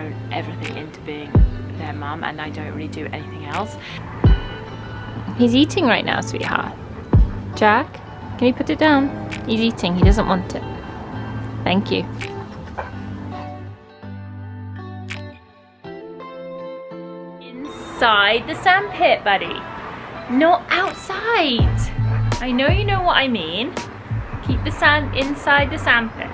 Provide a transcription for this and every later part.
thrown everything into being their mum, and I don't really do anything else. He's eating right now, sweetheart. Jack, can you put it down? He's eating, he doesn't want it. Thank you. Inside the sandpit, buddy. Not outside. I know you know what I mean. Keep the sand inside the sandpit.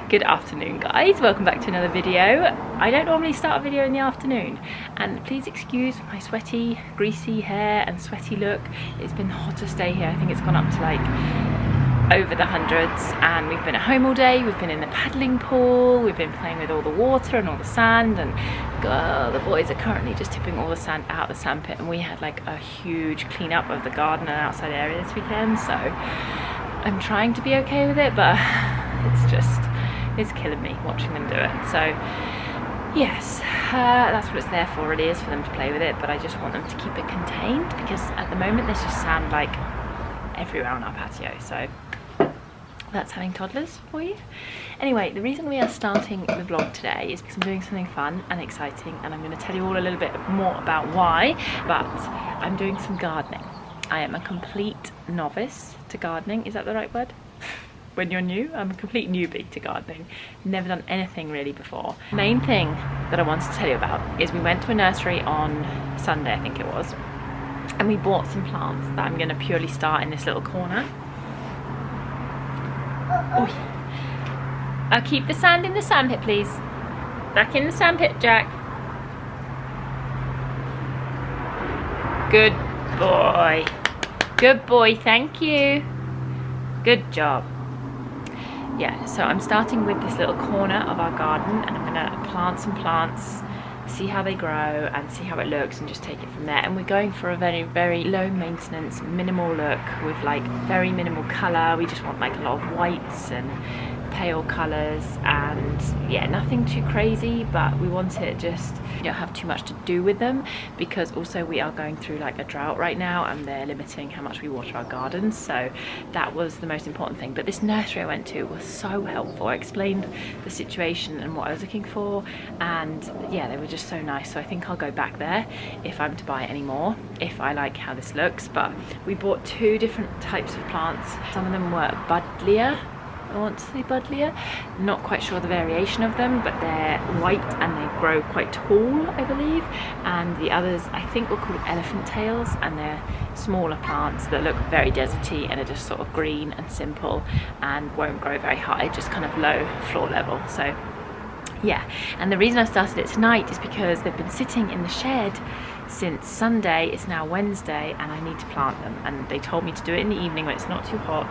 Good afternoon, guys. Welcome back to another video. I don't normally start a video in the afternoon, and please excuse my sweaty, greasy hair and sweaty look. It's been the hottest day here. I think it's gone up to like over the hundreds, and we've been at home all day. We've been in the paddling pool, we've been playing with all the water and all the sand, and the boys are currently just tipping all the sand out of the sandpit, and we had like a huge clean up of the garden and outside area this weekend, so I'm trying to be okay with it, but it's killing me watching them do it. So yes, that's what it's there for, really, is for them to play with it, but I just want them to keep it contained, because at the moment there's just sand like everywhere on our patio. So that's having toddlers for you. Anyway, the reason we are starting the vlog today is because I'm doing something fun and exciting, and I'm going to tell you all a little bit more about why, but I'm doing some gardening. I am a complete novice to gardening. Is that the right word? When you're new, I'm a complete newbie to gardening. Never done anything really before. Main thing that I wanted to tell you about is we went to a nursery on Sunday, I think it was, and we bought some plants that I'm going to purely start in this little corner. I'll keep the sand in the sandpit, please. Back in the sandpit, Jack. Good boy. Good boy, thank you. Good job. Yeah, so I'm starting with this little corner of our garden, and I'm gonna plant some plants, see how they grow and see how it looks, and just take it from there. And we're going for a very, very low maintenance, minimal look with like very minimal colour. We just want like a lot of whites and pale colours, and yeah, nothing too crazy, but we want it just, you don't have too much to do with them, because also we are going through like a drought right now, and they're limiting how much we water our gardens, so that was the most important thing. But this nursery I went to was so helpful. I explained the situation and what I was looking for, and yeah, they were just so nice. So I think I'll go back there if I'm to buy any more, if I like how this looks. But we bought two different types of plants. Some of them were buddleia, I want to say buddleia, not quite sure the variation of them, but they're white and they grow quite tall, I believe. And the others I think were called elephant tails, and they're smaller plants that look very deserty and are just sort of green and simple and won't grow very high, just kind of low floor level. So yeah, and the reason I started it tonight is because they've been sitting in the shed since Sunday. It's now Wednesday, and I need to plant them, and they told me to do it in the evening when it's not too hot.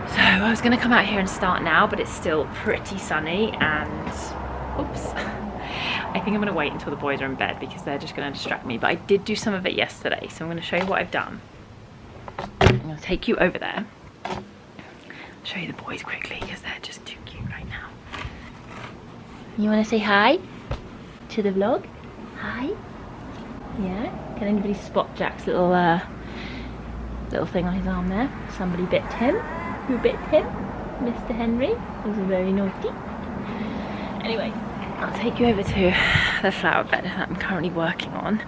So I was going to come out here and start now, but it's still pretty sunny, and oops, I think I'm going to wait until the boys are in bed, because they're just going to distract me. But I did do some of it yesterday, so I'm going to show you what I've done. I'm going to take you over there, show you the boys quickly, because they're just too cute right now. You want to say hi to the vlog? Hi? Yeah? Can anybody spot Jack's little thing on his arm there? Somebody bit him. Who bit him? Mr. Henry was very naughty. Anyway, I'll take you over to the flower bed that I'm currently working on,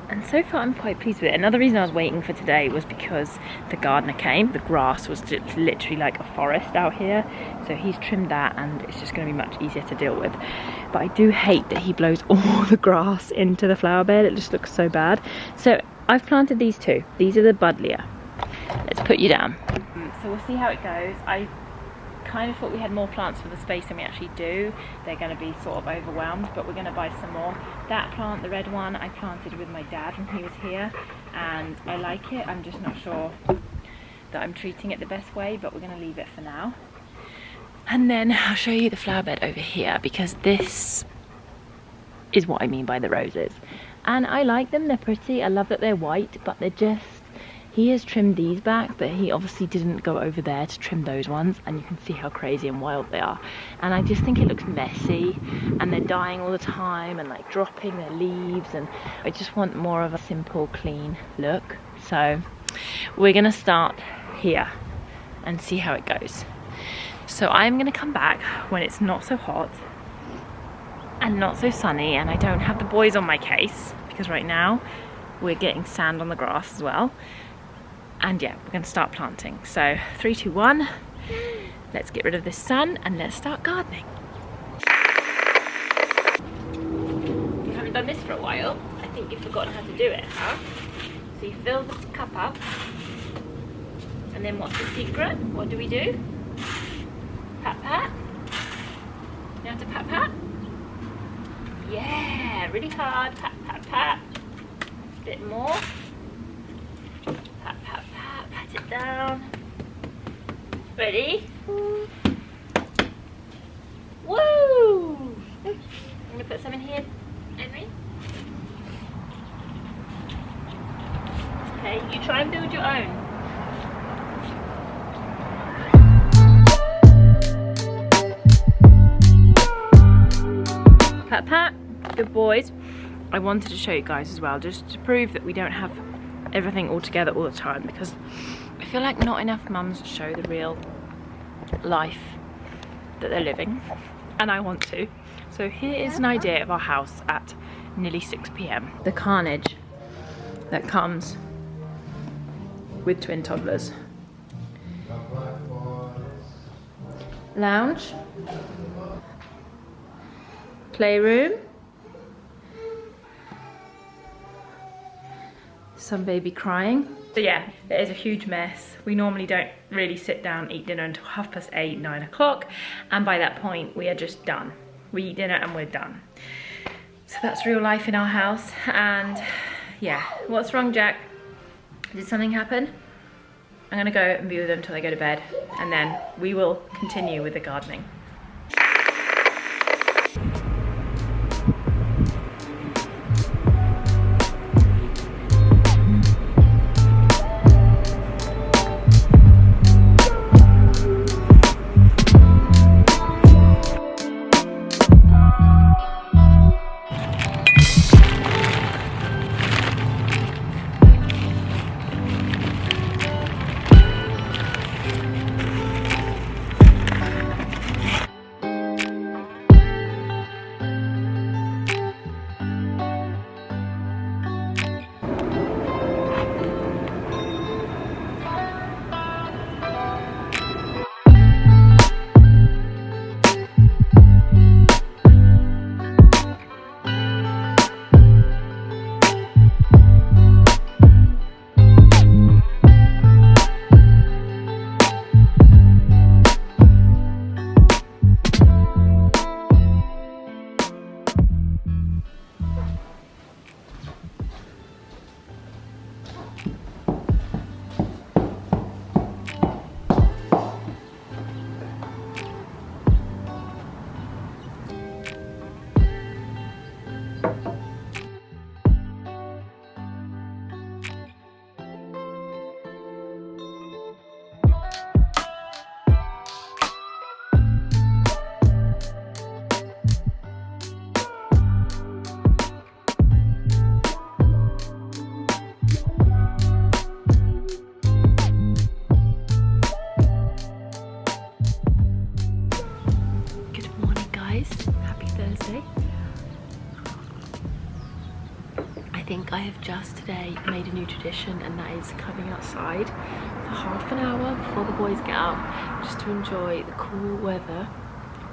and so far I'm quite pleased with it. Another reason I was waiting for today was because the gardener came. The grass was just literally like a forest out here, so he's trimmed that, and it's just going to be much easier to deal with. But I do hate that he blows all the grass into the flower bed. It just looks so bad. So I've planted these two. These are the buddleia. Let's put you down. So we'll see how it goes. I kind of thought we had more plants for the space than we actually do. They're going to be sort of overwhelmed, but we're going to buy some more. That plant, the red one, I planted with my dad when he was here, and I like it. I'm just not sure that I'm treating it the best way, but we're going to leave it for now. And then I'll show you the flower bed over here, because this is what I mean by the roses. And I like them, they're pretty. I love that they're white, but they're just, he has trimmed these back, but he obviously didn't go over there to trim those ones, and you can see how crazy and wild they are. And I just think it looks messy, and they're dying all the time and like dropping their leaves, and I just want more of a simple, clean look. So we're gonna start here and see how it goes. So I'm gonna come back when it's not so hot and not so sunny and I don't have the boys on my case, because right now we're getting sand on the grass as well. And yeah, we're gonna start planting. So 3, 2, 1, let's get rid of this sun and let's start gardening. You haven't done this for a while. I think you've forgotten how to do it, huh? So you fill the cup up, and then what's the secret? What do we do? Pat pat? You have to pat pat? Yeah, really hard. Pat pat pat. A bit more. Pat pat pat. Pat it down. Ready? Woo! I'm gonna put some in here, Henry. Okay, you try and build your own. Pat pat, good boys. I wanted to show you guys as well, just to prove that we don't have everything all together all the time, because I feel like not enough mums show the real life that they're living, and I want to. So here is an idea of our house at nearly 6 p.m. The carnage that comes with twin toddlers. Lounge. Playroom. Some baby crying. So yeah, it is a huge mess. We normally don't really sit down, eat dinner until 8:30, 9 o'clock. And by that point, we are just done. We eat dinner and we're done. So that's real life in our house. And yeah, what's wrong, Jack? Did something happen? I'm gonna go and be with them until they go to bed. And then we will continue with the gardening. I have just today made a new tradition, and that is coming outside for half an hour before the boys get up, just to enjoy the cool weather,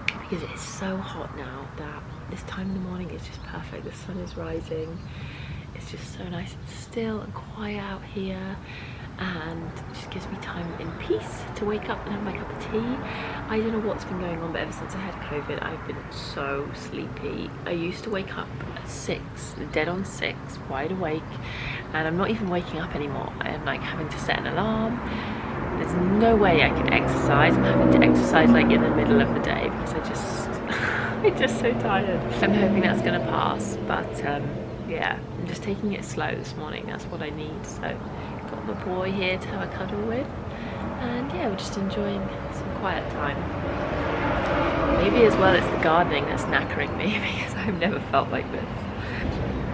because it is so hot now that this time in the morning is just perfect. The sun is rising, it's just so nice and still and quiet out here, and it just gives me time in peace to wake up and have my cup of tea. I don't know what's been going on, but ever since I had COVID, I've been so sleepy. I used to wake up at 6, dead on 6, wide awake, and I'm not even waking up anymore. I am like having to set an alarm. There's no way I can exercise. I'm having to exercise like in the middle of the day because I'm just so tired. I'm hoping that's gonna pass, but yeah, I'm just taking it slow this morning. That's what I need. So got my boy here to have a cuddle with, and yeah, we're just enjoying some quiet time. Maybe as well it's the gardening that's knackering me, because I've never felt like this.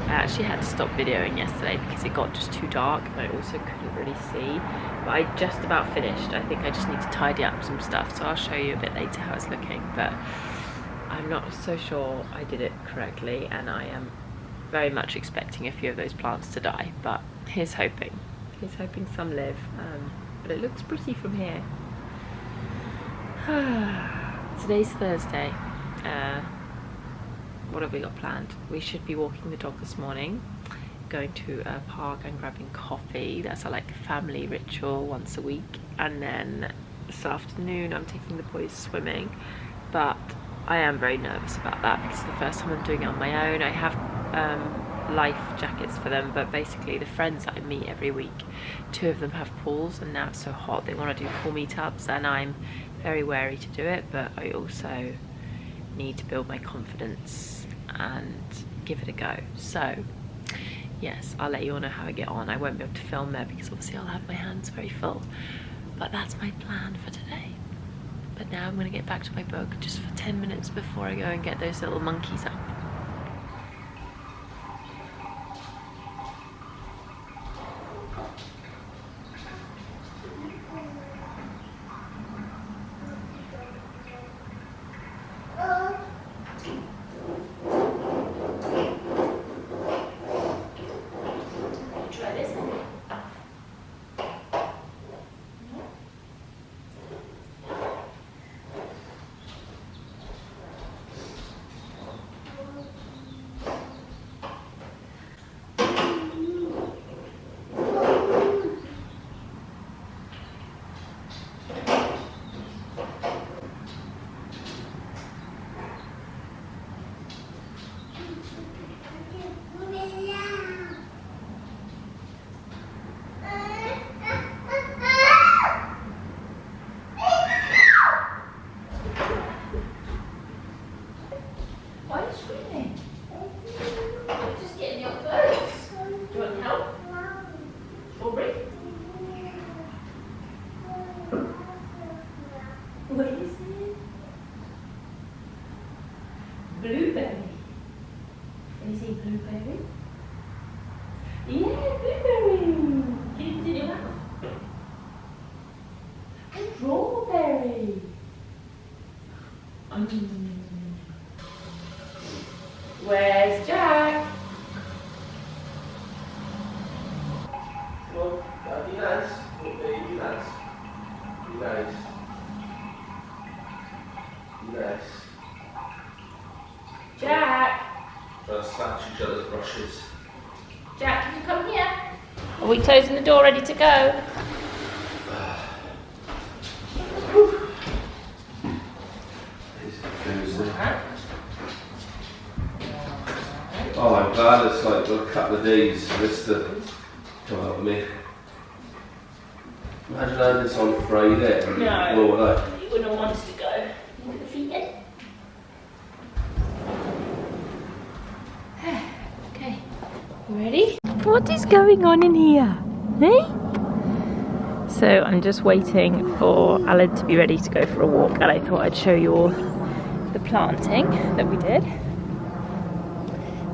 I actually had to stop videoing yesterday because it got just too dark and I also couldn't really see. But I just about finished. I think I just need to tidy up some stuff, so I'll show you a bit later how it's looking. But I'm not so sure I did it correctly, and I am very much expecting a few of those plants to die, but here's hoping. Here's hoping some live, but it looks pretty from here. Today's Thursday. What have we got planned? We should be walking the dog this morning, going to a park and grabbing coffee. That's our like family ritual once a week. And then this afternoon I'm taking the boys swimming, but I am very nervous about that because it's the first time I'm doing it on my own. I have life jackets for them, but basically the friends that I meet every week, 2 of them have pools, and now it's so hot they want to do pool meetups, and I'm very wary to do it, but I also need to build my confidence and give it a go. So yes, I'll let you all know how I get on. I won't be able to film there because obviously I'll have my hands very full, but that's my plan for today. But now I'm going to get back to my book just for 10 minutes before I go and get those little monkeys up. What is it? Blueberry. Can you see blueberry? Yeah, blueberry. Can you put it in your mouth? Strawberry. Where's Jack? Well, that'd be nice. Okay, be nice. Be nice. Be nice. Jack. Trying to snatch each other's brushes. Jack, can you come here? Are we closing the door, ready to go? Oh, I'm glad it's like got a couple of days for this to come out of me. Imagine I had this on Friday. No. What would I? You wouldn't want us to go. Put the feet in. Okay. You ready? What is going on in here? Hey? So I'm just waiting for Aled to be ready to go for a walk, and I thought I'd show you all the planting that we did.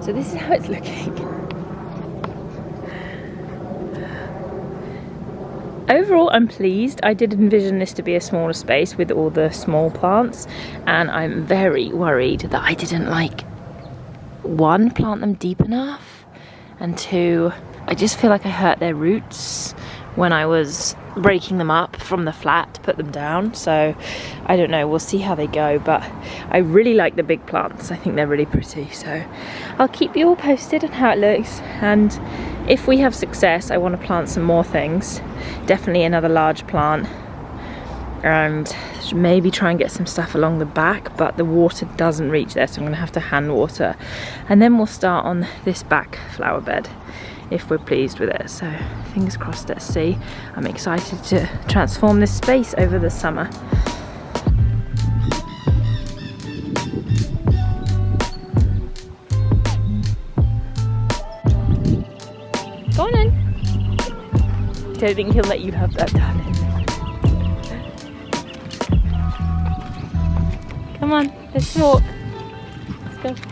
So this is how it's looking. Overall, I'm pleased. I did envision this to be a smaller space with all the small plants, and I'm very worried that I didn't one, plant them deep enough, and 2, I just feel like I hurt their roots when I was breaking them up from the flat to put them down. So I don't know, we'll see how they go, but I really like the big plants. I think they're really pretty, so I'll keep you all posted on how it looks, and if we have success I want to plant some more things, definitely another large plant, and maybe try and get some stuff along the back, but the water doesn't reach there, so I'm going to have to hand water, and then we'll start on this back flower bed if we're pleased with it. So fingers crossed, let's see. I'm excited to transform this space over the summer. Go on in. Don't think he'll let you have that done. Come on, let's walk. Let's go.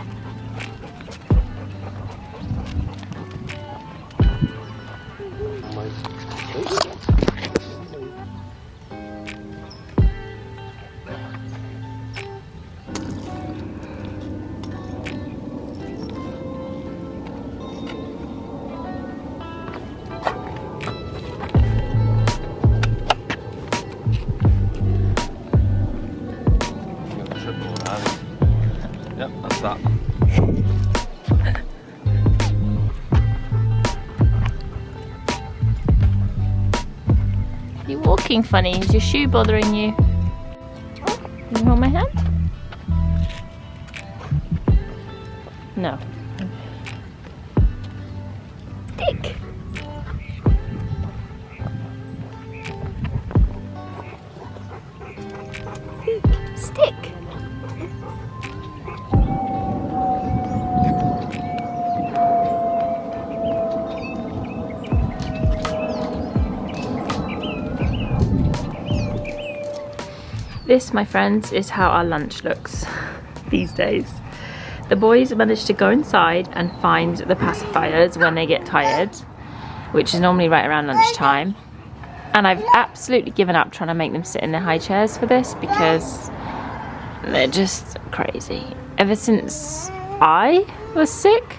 walking funny? Is your shoe bothering you? Can you hold my hand? No. Stick. Stick. This, my friends, is how our lunch looks these days. The boys managed to go inside and find the pacifiers when they get tired, which is normally right around lunchtime. And I've absolutely given up trying to make them sit in their high chairs for this because they're just crazy. Ever since I was sick,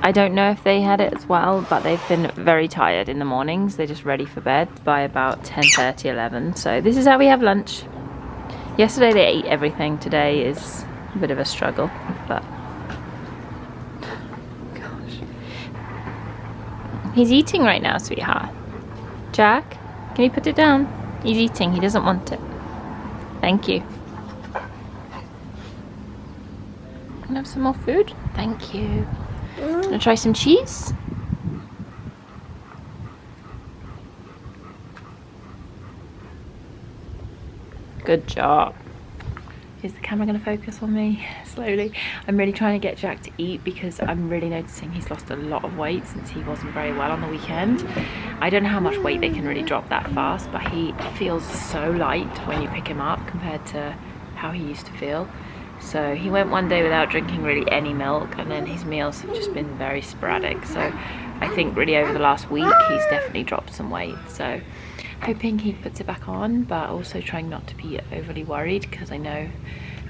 I don't know if they had it as well, but they've been very tired in the mornings. They're just ready for bed by about 10:30, 11. So this is how we have lunch. Yesterday they ate everything. Today is a bit of a struggle, but gosh. He's eating right now, sweetheart. Jack, can you put it down? He's eating, he doesn't want it. Thank you. Can I have some more food? Thank you. Wanna try some cheese? Good job. Is the camera going to focus on me slowly? I'm really trying to get Jack to eat because I'm really noticing he's lost a lot of weight since he wasn't very well on the weekend. I don't know how much weight they can really drop that fast, but he feels so light when you pick him up compared to how he used to feel. So he went one day without drinking really any milk, and then his meals have just been very sporadic. So I think really over the last week he's definitely dropped some weight. So hoping he puts it back on, but also trying not to be overly worried because I know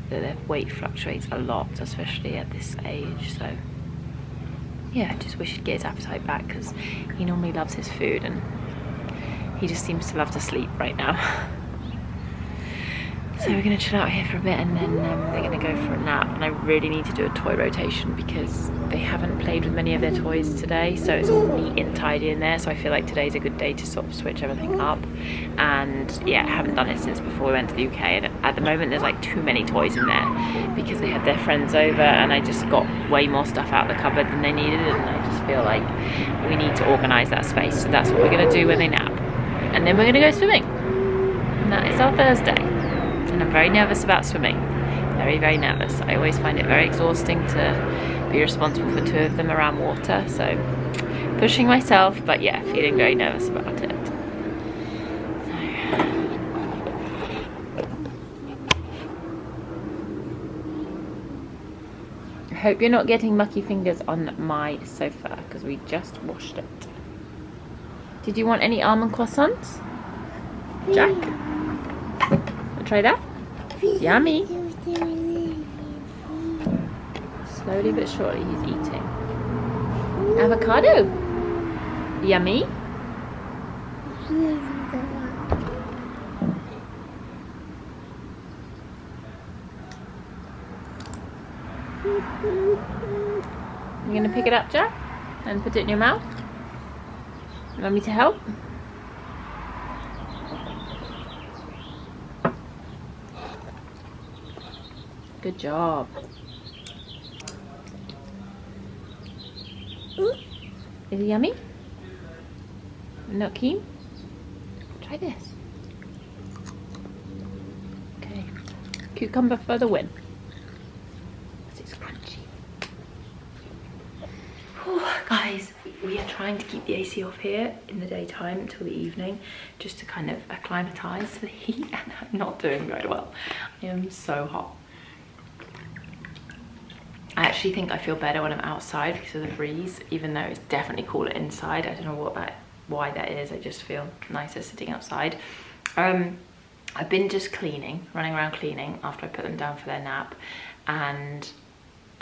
that their weight fluctuates a lot, especially at this age. So yeah, just wish he'd get his appetite back because he normally loves his food and he just seems to love to sleep right now. So we're going to chill out here for a bit and then they're going to go for a nap, and I really need to do a toy rotation because they haven't played with many of their toys today, so it's all neat and tidy in there. So I feel like today's a good day to sort of switch everything up, and yeah, I haven't done it since before we went to the UK, and at the moment there's like too many toys in there because they had their friends over and I just got way more stuff out of the cupboard than they needed, and I just feel like we need to organise that space. So that's what we're going to do when they nap, and then we're going to go swimming, and that is our Thursday. And I'm very nervous about swimming. Very, very nervous. I always find it very exhausting to be responsible for two of them around water. So pushing myself, but yeah, feeling very nervous about it. I hope you're not getting mucky fingers on my sofa because we just washed it. Did you want any almond croissants? Jack? Try that? Yummy. Slowly but surely he's eating. Avocado. Yummy. You gonna pick it up, Jack? And put it in your mouth? You want me to help? Good job. Is it yummy? Not keen? Try this. Okay. Cucumber for the win. It's crunchy. Whew, guys, we are trying to keep the AC off here in the daytime until the evening, just to kind of acclimatise to the heat, and I'm not doing very well. I am so hot. I actually think I feel better when I'm outside because of the breeze, even though it's definitely cooler inside. I don't know why that is. I just feel nicer sitting outside. I've been just running around cleaning after I put them down for their nap, and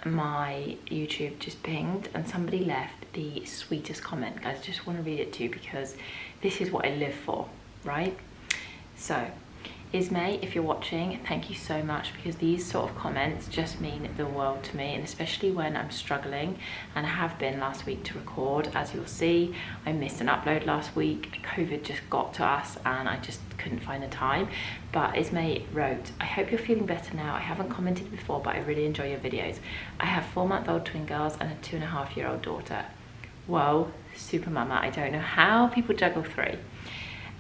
my YouTube just pinged and somebody left the sweetest comment. Guys, I just want to read it to you because this is what I live for, right? So Ismay, if you're watching, thank you so much, because these sort of comments just mean the world to me, and especially when I'm struggling, and I have been last week to record. As you'll see, I missed an upload last week. COVID just got to us and I just couldn't find the time. But Ismay wrote, I hope you're feeling better now. I haven't commented before, but I really enjoy your videos. I have 4-month-old twin girls and a 2.5-year-old daughter. Whoa, super mama. I don't know how people juggle 3.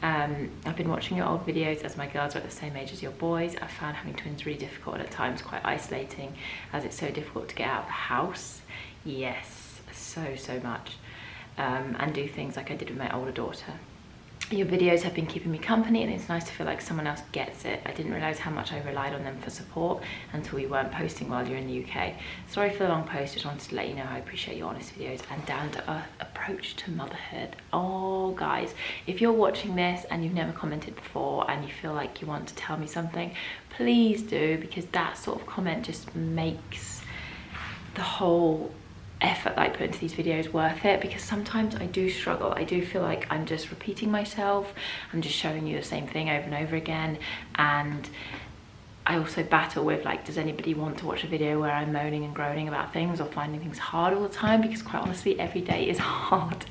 I've been watching your old videos as my girls are at the same age as your boys. I found having twins really difficult, and at times quite isolating, as it's so difficult to get out of the house. Yes, so much. And do things like I did with my older daughter. Your videos have been keeping me company, and it's nice to feel like someone else gets it. I didn't realise how much I relied on them for support until you weren't posting while you're in the UK. Sorry for the long post, just wanted to let you know I appreciate your honest videos and down-to-earth approach to motherhood. Oh guys, if you're watching this and you've never commented before and you feel like you want to tell me something, please do, because that sort of comment just makes the whole effort that I put into these videos worth it, because sometimes I do struggle. I do feel like I'm just repeating myself. I'm just showing you the same thing over and over again, and I also battle with like, does anybody want to watch a video where I'm moaning and groaning about things or finding things hard all the time? Because quite honestly, every day is hard.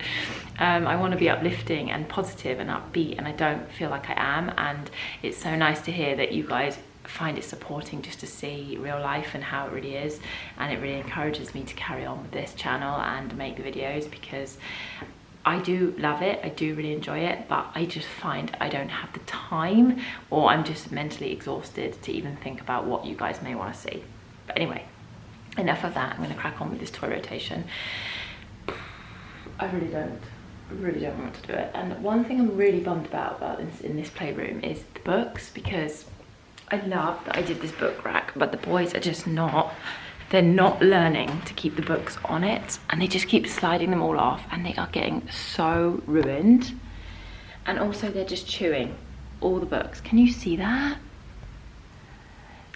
I want to be uplifting and positive and upbeat, and I don't feel like I am, and it's so nice to hear that you guys find it supporting just to see real life and how it really is, and it really encourages me to carry on with this channel and make the videos, because I do love it, I do really enjoy it, but I just find I don't have the time, or I'm just mentally exhausted to even think about what you guys may want to see. But anyway, enough of that. I'm going to crack on with this toy rotation. I really don't want to do it. And one thing I'm really bummed about this, in this playroom, is the books, because I love that I did this book rack, but the boys are just not, they're not learning to keep the books on it, and they just keep sliding them all off, and they are getting so ruined. And also they're just chewing all the books. Can you see that?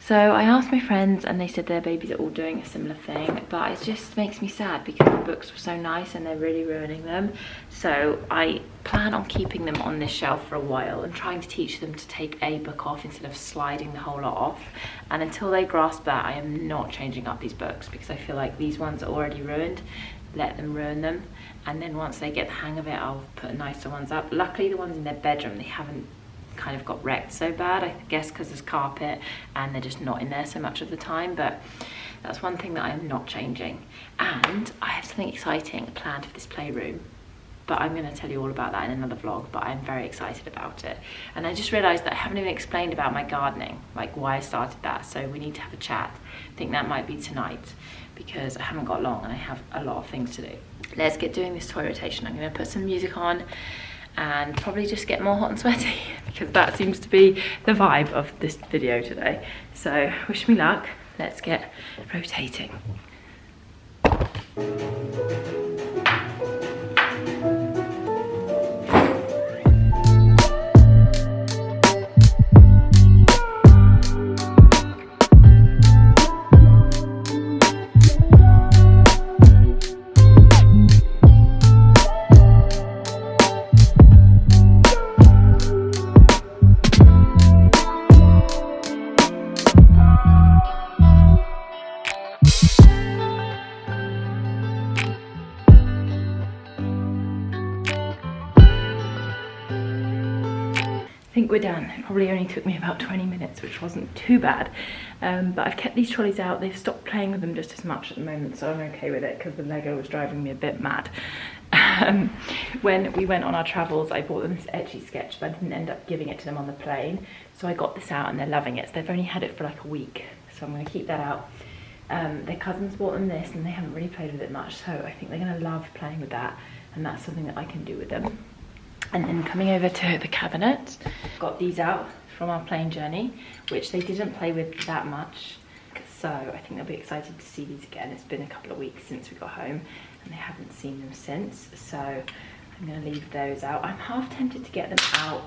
So I asked my friends and they said their babies are all doing a similar thing, but it just makes me sad because the books were so nice and they're really ruining them. So I plan on keeping them on this shelf for a while and trying to teach them to take a book off instead of sliding the whole lot off. And until they grasp that, I am not changing up these books, because I feel like these ones are already ruined. Let them ruin them, and then once they get the hang of it, I'll put nicer ones up. Luckily the ones in their bedroom, they haven't kind of got wrecked so bad, I guess because there's carpet and they're just not in there so much of the time. But that's one thing that I am not changing. And I have something exciting planned for this playroom, but I'm going to tell you all about that in another vlog. But I'm very excited about it, and I just realized that I haven't even explained about my gardening, like why I started that, so we need to have a chat. I think that might be tonight, because I haven't got long and I have a lot of things to do. Let's get doing this toy rotation. I'm going to put some music on and probably just get more hot and sweaty, because that seems to be the vibe of this video today. So wish me luck. Let's get rotating. I think we're done. It probably only took me about 20 minutes, which wasn't too bad. But I've kept these trolleys out. They've stopped playing with them just as much at the moment, so I'm okay with it, because the Lego was driving me a bit mad. When we went on our travels, I bought them this Etchy sketch, but I didn't end up giving it to them on the plane. So I got this out and they're loving it. So they've only had it for like a week, so I'm going to keep that out. Their cousins bought them this and they haven't really played with it much, so I think they're going to love playing with that, and that's something that I can do with them. And then coming over to the cabinet, got these out from our plane journey, which they didn't play with that much, so I think they'll be excited to see these again. It's been a couple of weeks since we got home and they haven't seen them since, so I'm going to leave those out. I'm half tempted to get them out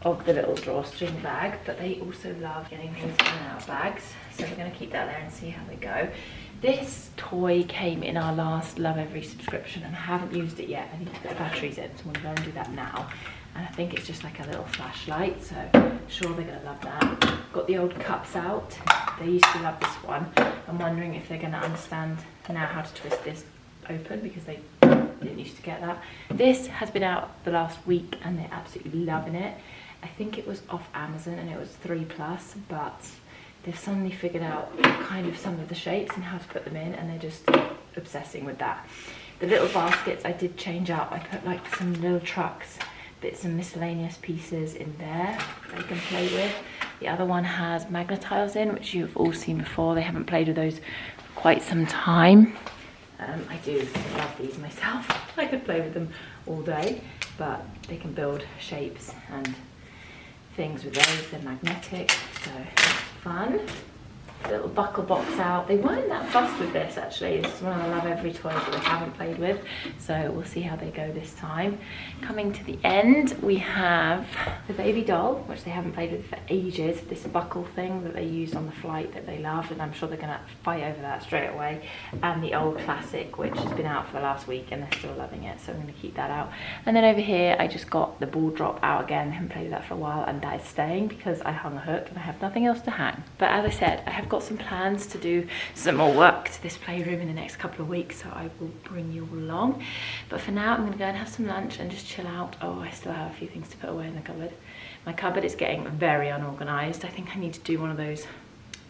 of the little drawstring bag, but they also love getting things in and out of bags, so we're going to keep that there and see how they go. This toy came in our last Love Every subscription and I haven't used it yet. I need to put the batteries in, so I'm gonna go and do that now. And I think it's just like a little flashlight, so I'm sure they're gonna love that. Got the old cups out. They used to love this one. I'm wondering if they're gonna understand now how to twist this open because they didn't used to get that. This has been out the last week and they're absolutely loving it. I think it was off Amazon and it was 3+, but they've suddenly figured out kind of some of the shapes and how to put them in, and they're just obsessing with that. The little baskets I did change out. I put like some little trucks, bits and miscellaneous pieces in there they can play with. The other one has magnet tiles in, which you've all seen before. They haven't played with those for quite some time. I do love these myself. I could play with them all day, but they can build shapes and things with those. They're magnetic, so it's fun. Little buckle box out. They weren't that fussed with this actually. This is one of the Love Every toys that they haven't played with, so we'll see how they go this time. Coming to the end, we have the baby doll, which they haven't played with for ages. This buckle thing that they used on the flight that they loved, and I'm sure they're gonna fight over that straight away. And the old classic, which has been out for the last week and they're still loving it, so I'm gonna keep that out. And then over here, I just got the ball drop out again. I haven't played with that for a while, and that is staying because I hung a hook and I have nothing else to hang. But as I said, I have got some plans to do some more work to this playroom in the next couple of weeks, so I will bring you all along. But for now, I'm gonna go and have some lunch and just chill out. Oh, I still have a few things to put away in the cupboard. My cupboard is getting very unorganized. I think I need to do one of those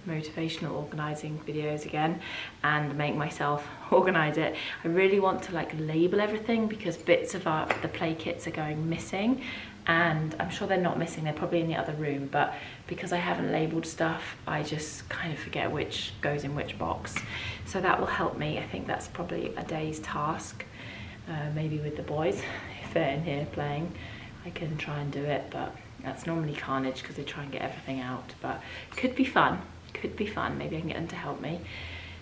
motivational organizing videos again and make myself organize it. I really want to like label everything because bits of the play kits are going missing, and I'm sure they're not missing, they're probably in the other room, but because I haven't labeled stuff, I just kind of forget which goes in which box. So that will help me. I think that's probably a day's task, maybe with the boys. If they're in here playing, I can try and do it, but that's normally carnage because they try and get everything out, but could be fun. Could be fun. Maybe I can get them to help me.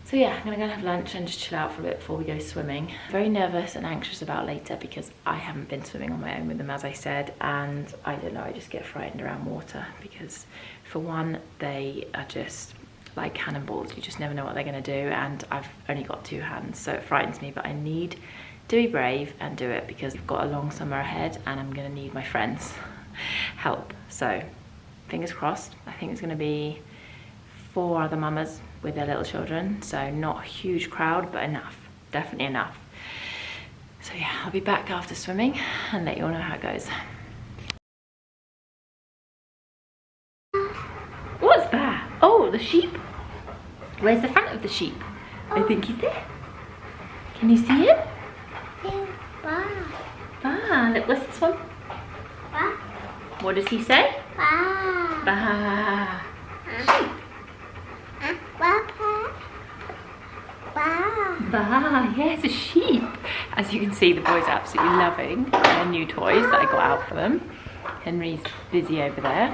So yeah, I'm gonna go and have lunch and just chill out for a bit before we go swimming. Very nervous and anxious about later because I haven't been swimming on my own with them, as I said, and I don't know, I just get frightened around water because for one, they are just like cannonballs. You just never know what they're gonna do, and I've only got 2 hands, so it frightens me, but I need to be brave and do it because I've got a long summer ahead and I'm gonna need my friends' help. So fingers crossed. I think it's gonna be 4 other mamas with their little children, so not a huge crowd, but enough, definitely enough. So yeah, I'll be back after swimming and let you all know how it goes. What's that? Oh, the sheep. Where's the front of the sheep? I think he's there. Can you see him? Bah. Look, what's this one? Bah. What does he say? Bah. Bah. Sheep. Bah, yes, a sheep. As you can see, the boys are absolutely loving their new toys that I got out for them. Henry's busy over there,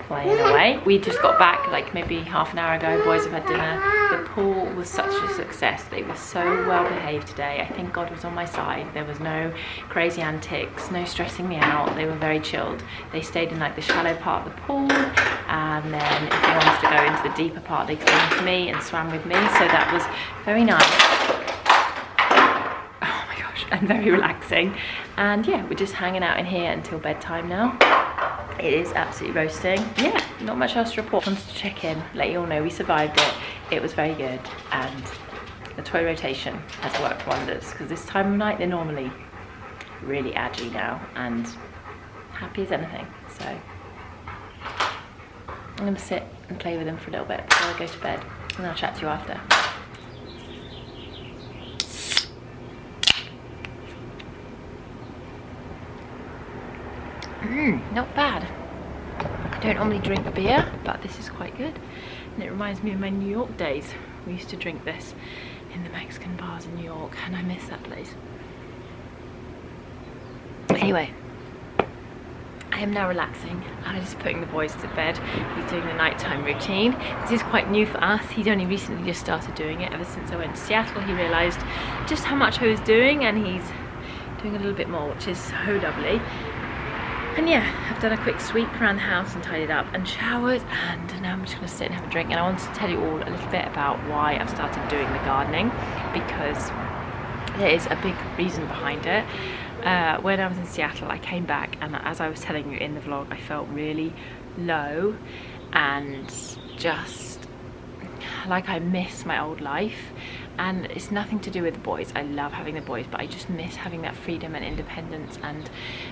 playing away. We just got back like maybe half an hour ago. Boys have had dinner. The pool was such a success. They were so well behaved today. I think God was on my side. There was no crazy antics, no stressing me out. They were very chilled. They stayed in like the shallow part of the pool, and then if they wanted to go into the deeper part, they came to me and swam with me. So that was very nice. Oh my gosh, and very relaxing. And yeah, we're just hanging out in here until bedtime now. It is absolutely roasting. Yeah, not much else to report. I wanted to check in, let you all know we survived it. It was very good, and the toy rotation has worked wonders because this time of night they're normally really aggy now and happy as anything. So I'm gonna sit and play with them for a little bit before I go to bed, and I'll chat to you after. Not bad. I don't normally drink beer, but this is quite good. And it reminds me of my New York days. We used to drink this in the Mexican bars in New York, and I miss that place. Anyway, I am now relaxing. Alice is putting the boys to bed. He's doing the nighttime routine. This is quite new for us. He's only recently just started doing it. Ever since I went to Seattle, he realised just how much I was doing, and he's doing a little bit more, which is so lovely. And yeah, I've done a quick sweep around the house and tidied up and showered, and now I'm just going to sit and have a drink. And I wanted to tell you all a little bit about why I've started doing the gardening, because there is a big reason behind it. When I was in Seattle, I came back, and as I was telling you in the vlog, I felt really low and just like I miss my old life. And it's nothing to do with the boys. I love having the boys, but I just miss having that freedom and independence, and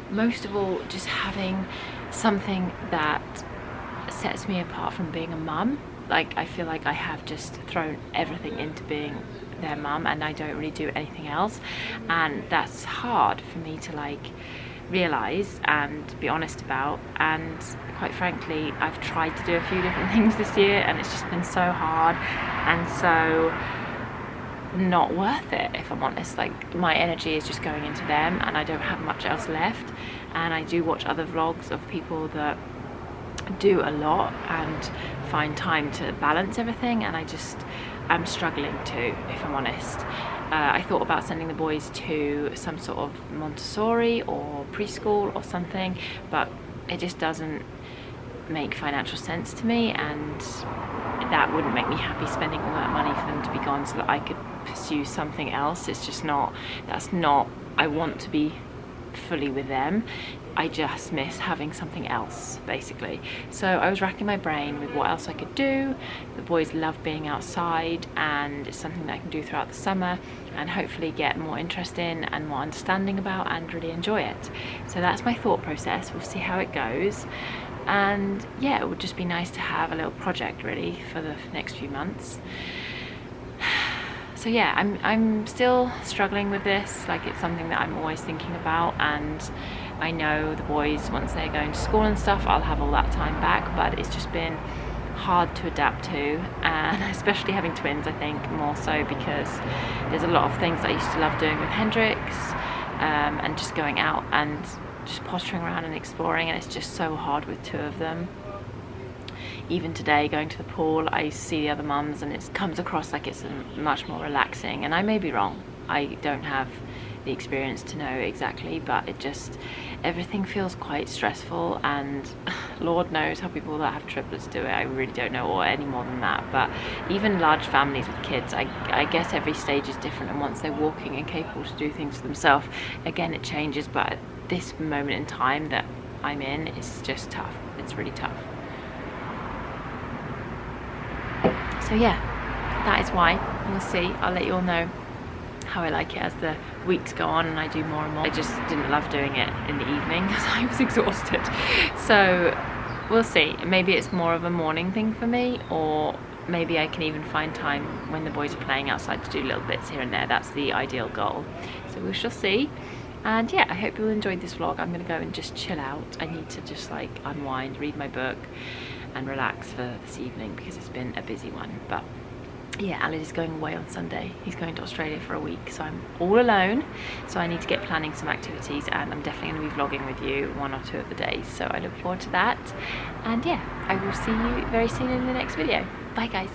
most of all just having something that sets me apart from being a mum. Like, I feel like I have just thrown everything into being their mum, and I don't really do anything else, and that's hard for me to like realize and be honest about. And quite frankly, I've tried to do a few different things this year, and it's just been so hard and so not worth it, if I'm honest. Like, my energy is just going into them, and I don't have much else left. And I do watch other vlogs of people that do a lot and find time to balance everything, and I'm struggling to, if I'm honest. I thought about sending the boys to some sort of Montessori or preschool or something, but it just doesn't make financial sense to me, and that wouldn't make me happy, spending all that money for them to be gone so that I could pursue something else. It's just not, that's not, I want to be fully with them. I just miss having something else, basically. So I was racking my brain with what else I could do. The boys love being outside, and it's something that I can do throughout the summer and hopefully get more interest in and more understanding about and really enjoy it. So that's my thought process. We'll see how it goes. And yeah, it would just be nice to have a little project really for the next few months. So yeah, I'm still struggling with this. Like, it's something that I'm always thinking about, and I know the boys, once they're going to school and stuff, I'll have all that time back, but it's just been hard to adapt to, and especially having twins, I think, more so, because there's a lot of things I used to love doing with Hendrix, and just going out and just pottering around and exploring, and it's just so hard with two of them. Even today, going to the pool, I see the other mums, and it comes across like it's much more relaxing, and I may be wrong. I don't have the experience to know exactly, but it just, everything feels quite stressful, and Lord knows how people that have triplets do it. I really don't know, or any more than that. But even large families with kids, I guess every stage is different, and once they're walking and capable to do things for themselves, again it changes. But at this moment in time that I'm in, it's just tough. It's really tough. So yeah, that is why. We'll see. I'll let you all know how I like it as the weeks go on and I do more and more. I just didn't love doing it in the evening because I was exhausted. So we'll see. Maybe it's more of a morning thing for me, or maybe I can even find time when the boys are playing outside to do little bits here and there. That's the ideal goal. So we shall see. And yeah, I hope you all enjoyed this vlog. I'm gonna go and just chill out. I need to just like unwind, read my book and relax for this evening because it's been a busy one. But yeah, Alid is going away on Sunday. He's going to Australia for a week, so I'm all alone. So I need to get planning some activities, and I'm definitely going to be vlogging with you one or two of the days. So I look forward to that. And yeah, I will see you very soon in the next video. Bye guys.